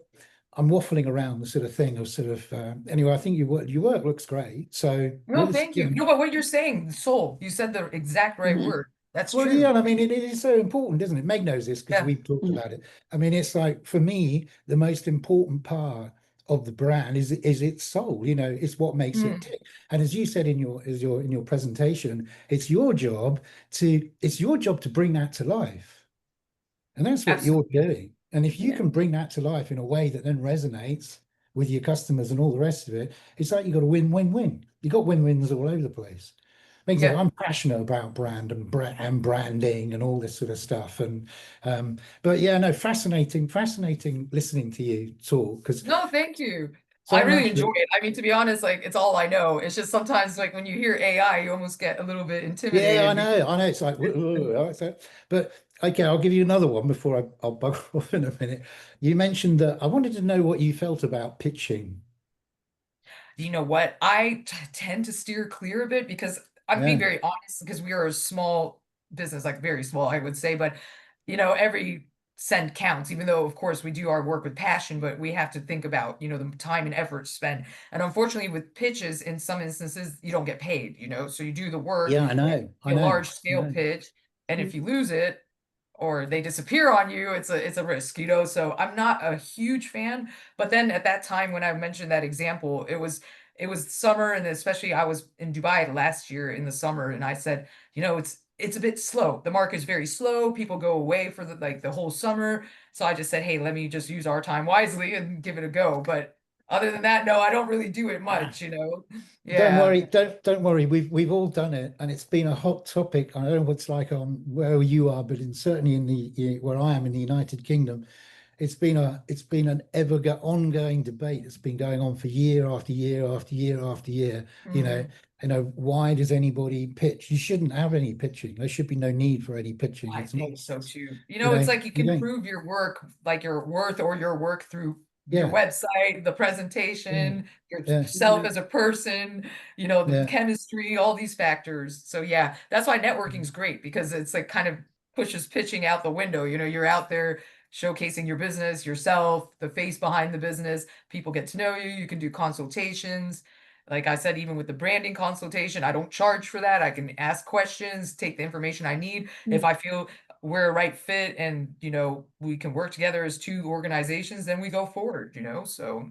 I'm waffling around the sort of thing of sort of. Anyway, I think your work looks great. So No, thank you. No, but what you're saying, soul, you said the exact right Mhm. word. That's Well, yeah, true. and I mean, it is so important, isn't it? Meg knows this because Yeah. we've talked Mm. about it. I mean, it's like, for me, the most important part of the brand is its soul. It's what makes it Mm. tick. And as you said in your presentation, it's your job to bring that to life, and that's what you're Absolutely. doing. And if you Yeah. can bring that to life in a way that then resonates with your customers and all the rest of it, it's like you got a win-win-win. You got win-wins all over the place. Makes sense. Yeah. I'm passionate about and branding and all this sort of stuff. And but yeah, no, fascinating listening to you talk, because No, thank you. I so really much enjoy that, it. I mean, to be honest, like it's all I know. It's just sometimes like when you hear AI, you almost get a little bit yeah, I intimidated because know, I know. It's like, but okay, I'll give you another one before I'll bug off in a minute. You mentioned that I wanted to know what you felt about pitching. you know what? I tend to steer clear of it because I'm being Yeah, very honest, because we are a small business, like very small, I would say, but every cent counts, even though of course we do our work with passion, but we have to think about, the time and effort spent. And unfortunately with pitches, in some instances, you don't get paid, so you do the work, yeah, I and know, I a know, large I scale know. pitch, and Mm. if you lose it, or they disappear on you, it's a risk, so I'm not a huge fan. But then at that time when I mentioned that example, it was summer, and especially I was in Dubai last year in the summer, and I said, it's a bit slow. The market is very slow. People go away for the whole summer. So I just said, hey, let me just use our time wisely and give it a go. But other than that, no, I don't really do it much. Don't Yeah. worry, don't worry. We've all done it, and it's been a hot topic. I don't know what it's like on where you are, but certainly where I am in the United Kingdom, it's been an ongoing debate that's been going on for year after year after year after year. Why does anybody pitch? You shouldn't have any pitching. There should be no need for any pitching. I It's think not so too. It's like you can prove your work, like your worth or your work through your website, the presentation, yourself as a person, the chemistry, all these factors. So yeah, that's why networking is great, because it's like kind of pushes pitching out the window. You're out there showcasing your business, yourself, the face behind the business. People get to know you. You can do consultations. Like I said, even with the branding consultation, I don't charge for that. I can ask questions, take the information I need. If I feel we're a right fit and, we can work together as two organizations, then we go forward, so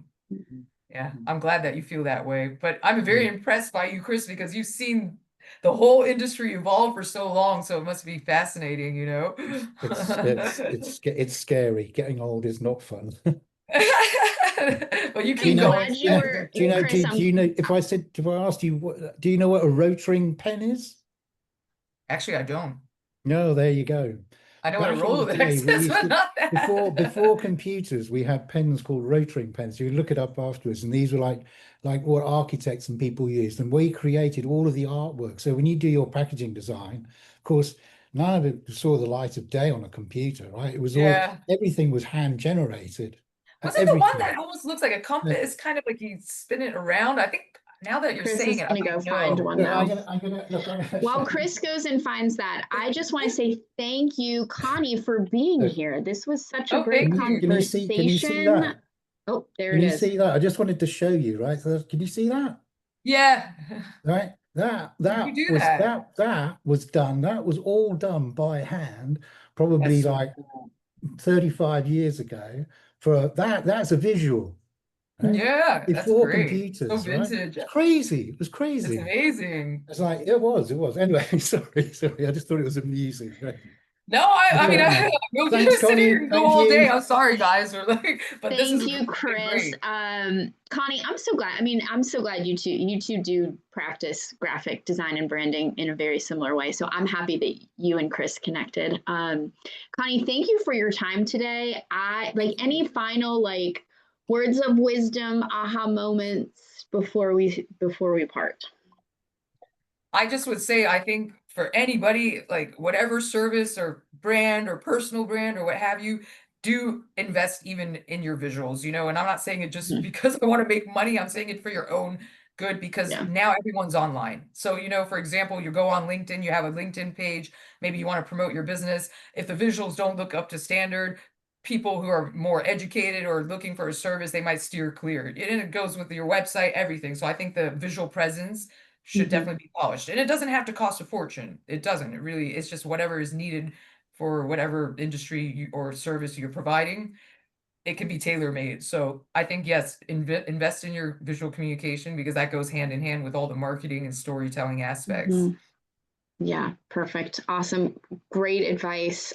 yeah, I'm glad that you feel that way. But I'm very impressed by you, Chris, because you've seen the whole industry evolve for so long. So it must be fascinating, It's scary. Getting old is not fun. But you keep going. Do you know, if I asked you, do you know what a rotring pen is? Actually, I don't. No, there you go. I know what a Rolodex is, but not that. Before computers, we had pens called rotring pens. You look it up afterwards, and these were like what architects and people used, and we created all of the artwork. So when you do your packaging design, of course, none of it saw the light of day on a computer, right? It was everything was hand generated. Was it the one that almost looks like a compass, kind of like you spin it around? I think now that you're saying it, I'm gonna go find one now. While Chris goes and finds that, I just want to say thank you, Connie, for being here. This was such a great conversation. Can you see that? Oh, there it is. Can you see that? I just wanted to show you, right? So can you see that? Yeah. Right. That was done. That was all done by hand, probably like 35 years ago. That's a visual. Right? Yeah, before computers, so vintage. Right? It's crazy. It was crazy. It's amazing. It's like it was. Anyway, sorry. I just thought it was amusing. Right? No, I mean, we'll just sit here and go all day. I'm sorry, guys. But thank you, Chris. Connie, I'm so glad. I mean, I'm so glad you two do practice graphic design and branding in a very similar way. So I'm happy that you and Chris connected. Connie, thank you for your time today. Any final words of wisdom, aha moments before we part? I just would say, I think for anybody, whatever service or brand or personal brand or what have you, do invest even in your visuals, and I'm not saying it just because I want to make money. I'm saying it for your own good, because now everyone's online. So, for example, you go on LinkedIn, you have a LinkedIn page, maybe you want to promote your business. If the visuals don't look up to standard, people who are more educated or looking for a service, they might steer clear. And it goes with your website, everything. So I think the visual presence should definitely be polished. And it doesn't have to cost a fortune. It doesn't. It's just whatever is needed for whatever industry or service you're providing. It can be tailor-made. So I think, yes, invest in your visual communication, because that goes hand in hand with all the marketing and storytelling aspects. Yeah, perfect. Awesome. Great advice.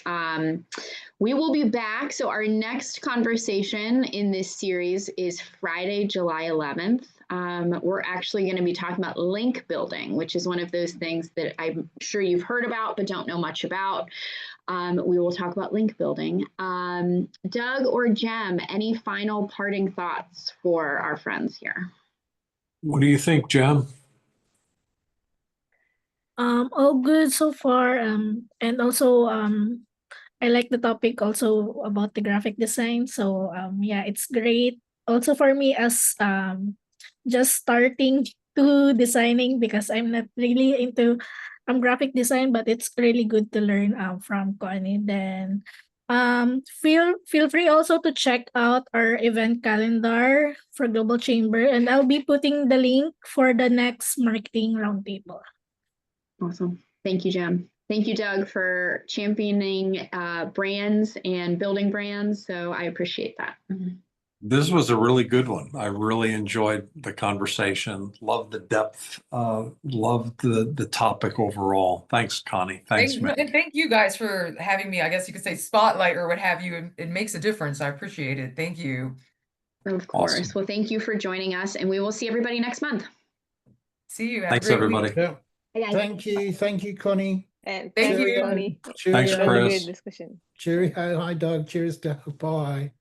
We will be back. So our next conversation in this series is Friday, July 11th. We're actually going to be talking about link building, which is one of those things that I'm sure you've heard about but don't know much about. We will talk about link building. Doug or Jem, any final parting thoughts for our friends here? What do you think, Jem? All good so far. And also, I like the topic also about the graphic design. So, yeah, it's great. Also for me as just starting to designing, because I'm not really into graphic design, but it's really good to learn from Connie. Then feel free also to check out our event calendar for Global Chamber, and I'll be putting the link for the next marketing roundtable. Awesome. Thank you, Jem. Thank you, Doug, for championing brands and building brands. So I appreciate that. This was a really good one. I really enjoyed the conversation. Loved the depth. Loved the topic overall. Thanks, Connie. Thanks, man. And thank you guys for having me. I guess you could say spotlight or what have you. It makes a difference. I appreciate it. Thank you. Of course. Awesome. Well, thank you for joining us, and we will see everybody next month. See you. Thanks, everybody. Yeah. Thank you, Connie. And thank you, Connie. Thanks, Chris. Really good discussion. Cheerio. Hi, Doug. Cheers, Doug. Bye.